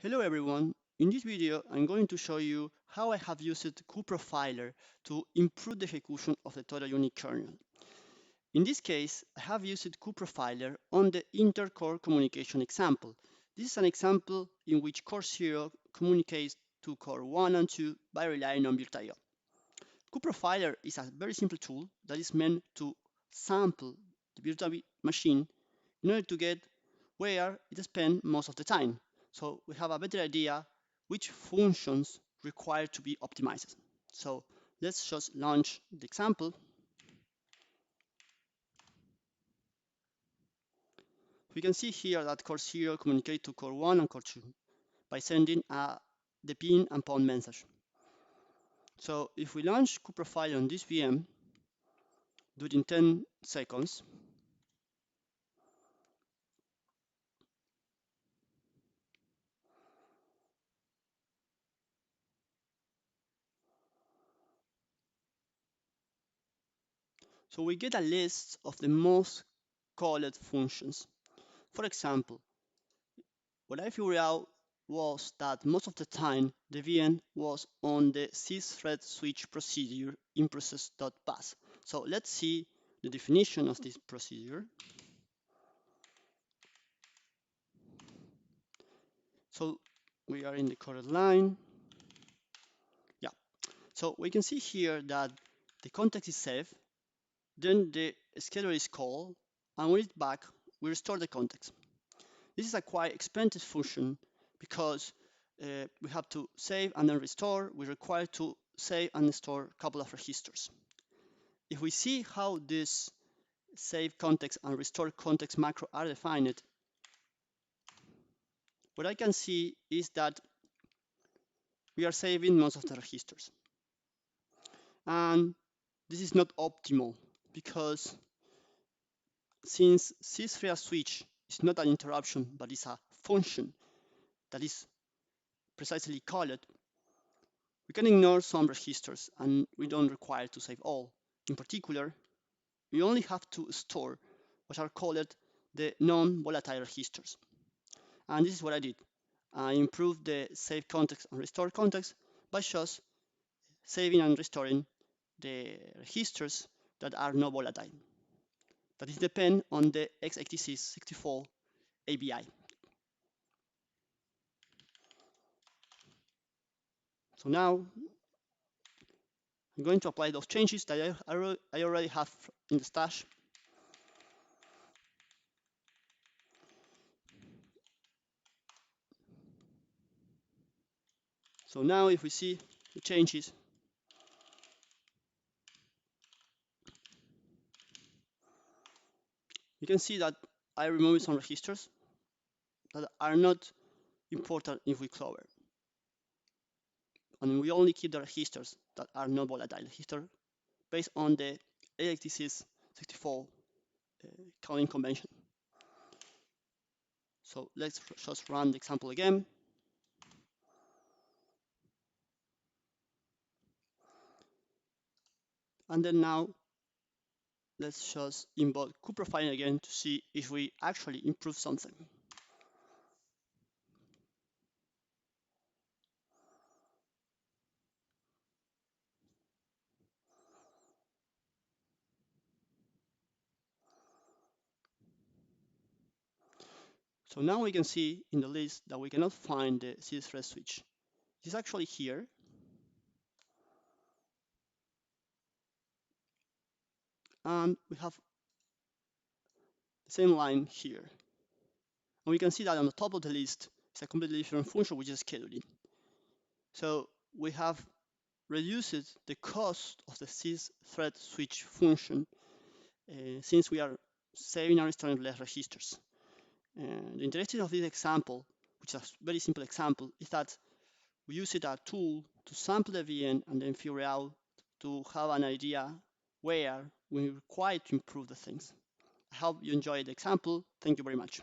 Hello everyone, in this video I'm going to show you how I have used QProfiler to improve the execution of the Toro unikernel. In this case, I have used QProfiler on the inter-core communication example. This is an example in which core 0 communicates to core 1 and 2 by relying on VirtIO. QProfiler is a very simple tool that is meant to sample the virtual machine in order to get where it spends most of the time. So we have a better idea which functions require to be optimized. So let's just launch the example. We can see here that core 0 communicates to core 1 and core 2 by sending the pin and pound message. So if we launch QProfiler on this VM, do it in 10 seconds, so we get a list of the most called functions. For example, what I figured out was that most of the time the VM was on the systhread switch procedure in process.pass. So let's see the definition of this procedure. So we are in the correct line. Yeah. So we can see here that the context is saved, then the scheduler is called, and when it's back, we restore the context. This is a quite expensive function because we have to save and then restore. We require to save and store a couple of registers. If we see how this save context and restore context macro are defined, what I can see is that we are saving most of the registers. And this is not optimal because since systhread switch is not an interruption but is a function that is precisely called, we can ignore some registers and we don't require to save all. In particular, we only have to store what are called the non-volatile registers. And this is what I did. I improved the save context and restore context by just saving and restoring the registers that are not volatile. That is depend on the x86-64 ABI. So now I'm going to apply those changes that I already have in the stash. So now if we see the changes, you can see that I removed some registers that are not important if we clover. And we only keep the registers that are not volatile registers based on the x86-64 counting convention. So let's just run the example again. And then now let's just invoke QProfiler again to see if we actually improve something. So now we can see in the list that we cannot find the systhread switch. It's actually here. And we have the same line here. And we can see that on the top of the list is a completely different function, which is scheduling. So we have reduced the cost of the systhread switch function since we are saving and restoring less registers. The interesting of this example, which is a very simple example, is that we use it as a tool to sample the VM and then figure out to have an idea where we require to improve the things. I hope you enjoyed the example. Thank you very much.